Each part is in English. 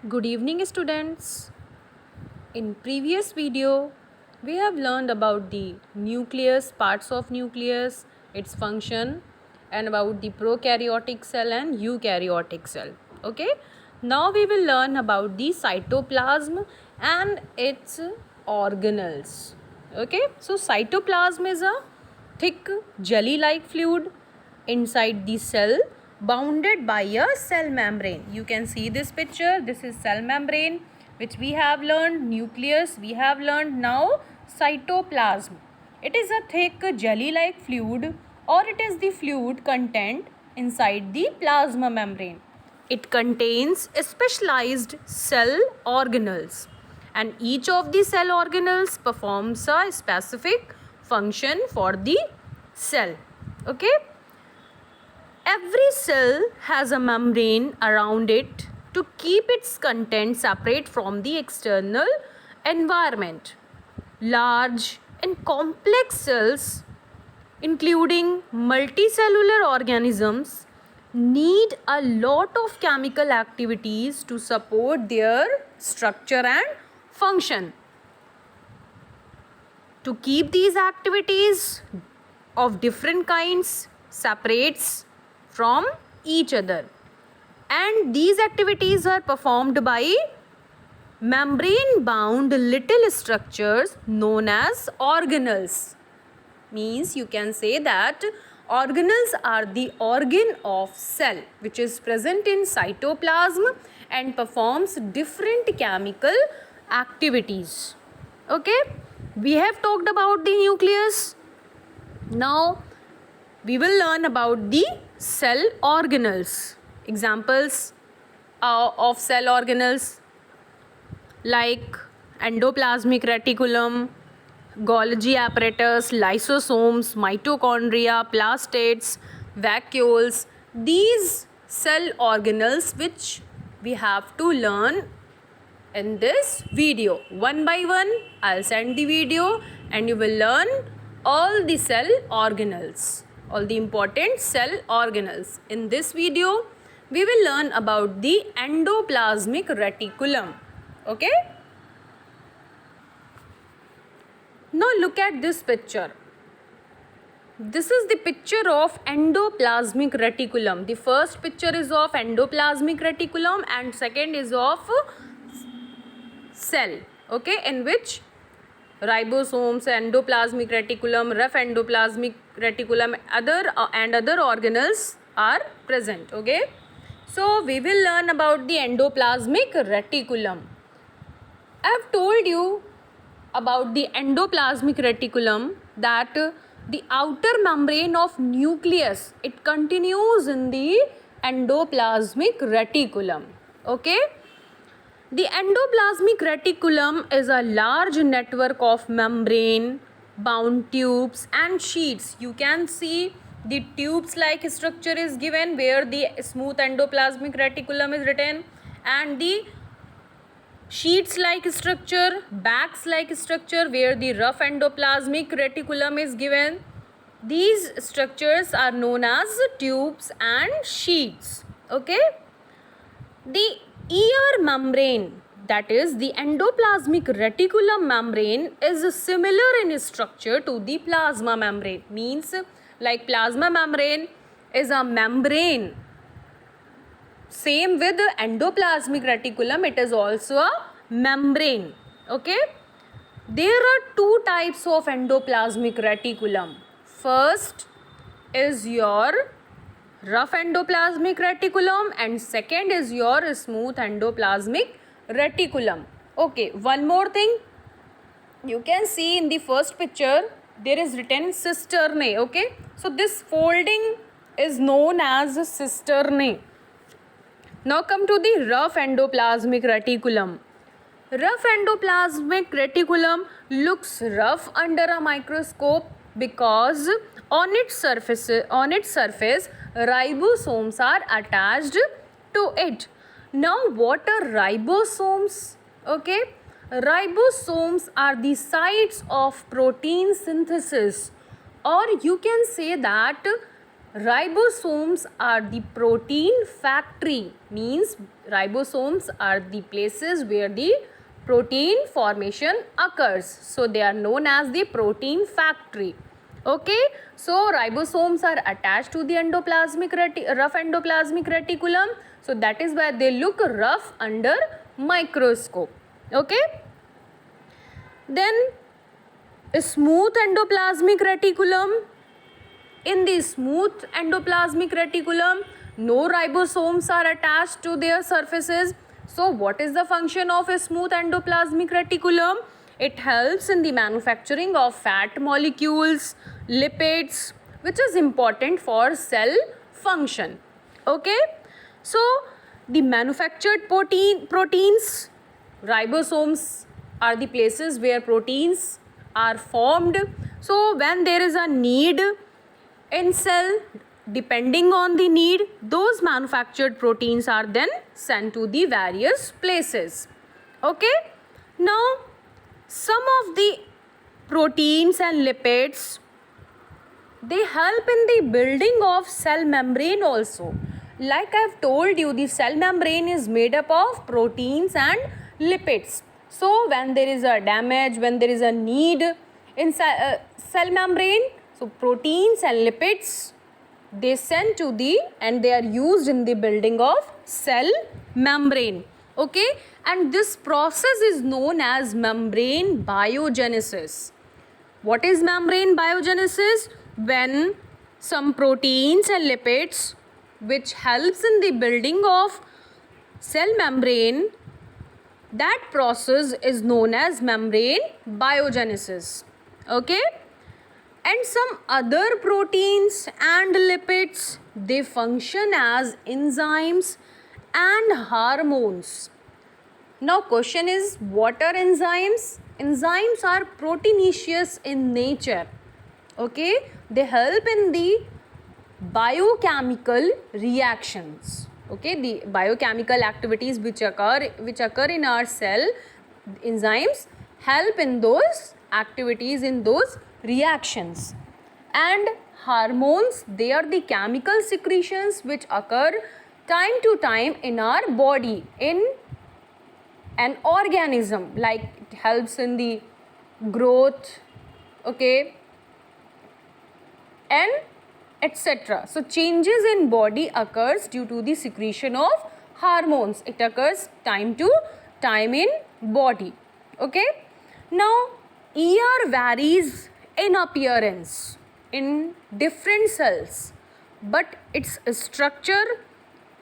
Good evening, students. In previous video, we have learned about the nucleus, parts of nucleus, its function, and about the prokaryotic cell and eukaryotic cell. Okay. Now we will learn about the cytoplasm and its organelles. Okay. So cytoplasm is a thick jelly-like fluid inside the cell bounded by a cell membrane. You can see this picture. This is cell membrane which we have learned. Nucleus we have learned. Now cytoplasm. It is a thick jelly-like fluid, or it is the fluid content inside the plasma membrane. It contains specialized cell organelles, and each of the cell organelles performs a specific function for the cell. Okay. Every cell has a membrane around it to keep its content separate from the external environment. Large and complex cells, including multicellular organisms, need a lot of chemical activities to support their structure and function. To keep these activities of different kinds separates from each other, and these activities are performed by membrane bound little structures known as organelles. Means you can say that organelles are the organ of cell which is present in cytoplasm and performs different chemical activities. Okay, we have talked about the nucleus. Now we will learn about the cell organelles. Examples of cell organelles like endoplasmic reticulum, Golgi apparatus, lysosomes, mitochondria, plastids, vacuoles. These cell organelles which we have to learn in this video. One by one, I'll send the video and you will learn all the cell organelles, all the important cell organelles. In this video, we will learn about the endoplasmic reticulum. Okay? Now look at this picture. This is the picture of endoplasmic reticulum. The first picture is of endoplasmic reticulum and second is of cell. Okay, in which ribosomes, endoplasmic reticulum, rough endoplasmic reticulum, other organelles are present. Okay, so we will learn about the endoplasmic reticulum. I have told you about the endoplasmic reticulum that the outer membrane of nucleus, it continues in the endoplasmic reticulum. Okay. The endoplasmic reticulum is a large network of membrane bound tubes and sheets. You can see the tubes like structure is given where the smooth endoplasmic reticulum is written, and the sheets like structure, bags like structure where the rough endoplasmic reticulum is given. These structures are known as tubes and sheets. Okay. The ER membrane, that is the endoplasmic reticulum membrane, is similar in structure to the plasma membrane. Means like plasma membrane is a membrane. Same with the endoplasmic reticulum, it is also a membrane. Okay. There are two types of endoplasmic reticulum. First is your rough endoplasmic reticulum and second is your smooth endoplasmic reticulum. Okay, one more thing. You can see in the first picture there is written cistern. Okay, so this folding is known as cistern. Now come to the rough endoplasmic reticulum. Rough endoplasmic reticulum looks rough under a microscope because on its surface ribosomes are attached to it. Now what are ribosomes? Okay, ribosomes are the sites of protein synthesis, or you can say that Ribosomes are the protein factory, means ribosomes are the places where the protein formation occurs. So they are known as the protein factory. Okay, so ribosomes are attached to the rough endoplasmic reticulum. So that is why they look rough under microscope. Okay, then a smooth endoplasmic reticulum. In the smooth endoplasmic reticulum, no ribosomes are attached to their surfaces. So what is the function of a smooth endoplasmic reticulum? It helps in the manufacturing of fat molecules, lipids, which is important for cell function. Okay, so the manufactured proteins, ribosomes are the places where proteins are formed. So when there is a need in cell, depending on the need, those manufactured proteins are then sent to the various places. Okay, now some of the proteins and lipids, they help in the building of cell membrane also. Like I've told you, the cell membrane is made up of proteins and lipids. So when there is a damage, when there is a need in cell membrane, so proteins and lipids, they send to the and they are used in the building of cell membrane. Okay, and this process is known as membrane biogenesis. What is membrane biogenesis? When some proteins and lipids which helps in the building of cell membrane, that process is known as membrane biogenesis. Okay, and some other proteins and lipids, they function as enzymes and hormones. Now question is, what are enzymes? Enzymes are proteinaceous in nature. Okay, they help in the biochemical reactions. Okay, the biochemical activities which occur in our cell, enzymes help in those activities, in those reactions. And hormones, they are the chemical secretions which occur time to time in our body, in an organism, like it helps in the growth, okay, and etc. So changes in body occurs due to the secretion of hormones. It occurs time to time in body. Okay, now ER varies in appearance in different cells, but its structure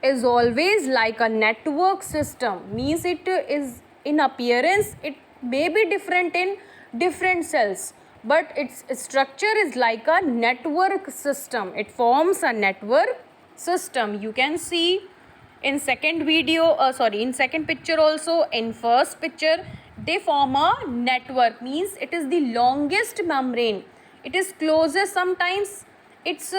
is always like a network system, means it is in appearance, it may be different in different cells, but its structure is like a network system. It forms a network system. You can see in second in second picture also, in first picture, they form a network, means it is the longest membrane, it is closest. Sometimes its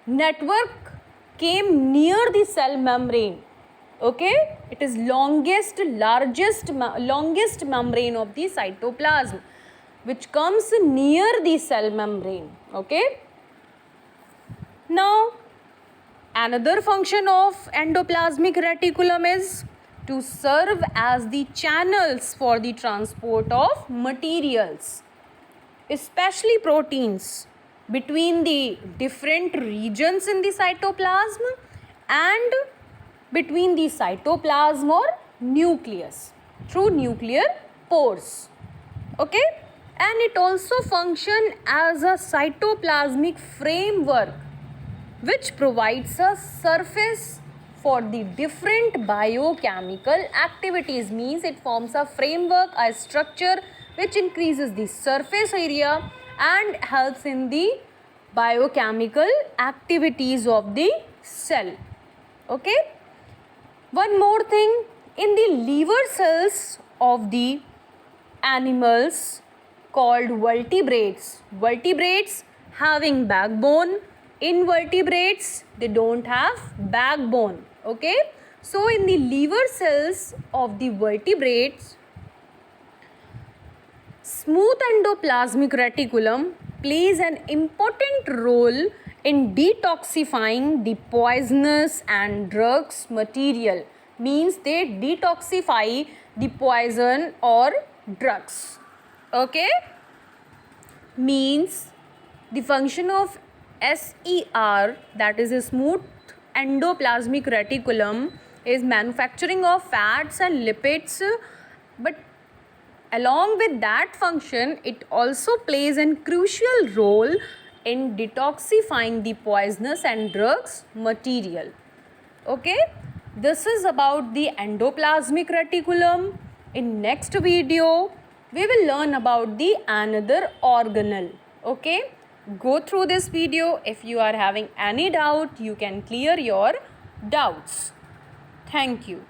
network came near the cell membrane. Okay, it is longest membrane of the cytoplasm, which comes near the cell membrane. Okay, now another function of endoplasmic reticulum is to serve as the channels for the transport of materials, especially proteins, between the different regions in the cytoplasm and between the cytoplasm or nucleus through nuclear pores. Okay, and it also functions as a cytoplasmic framework which provides a surface for the different biochemical activities, means it forms a framework, a structure which increases the surface area and helps in the biochemical activities of the cell. Okay, one more thing, in the liver cells of the animals called vertebrates having backbone, invertebrates, they don't have backbone. Okay, so in the liver cells of the vertebrates, smooth endoplasmic reticulum plays an important role in detoxifying the poisonous and drugs material. Means they detoxify the poison or drugs. Okay? Means the function of SER, that is a smooth endoplasmic reticulum, is manufacturing of fats and lipids, but along with that function it also plays a crucial role in detoxifying the poisonous and drugs material. Okay, this is about the endoplasmic reticulum. In next video we will learn about the another organelle. Okay, go through this video. If you are having any doubt, you can clear your doubts. Thank you.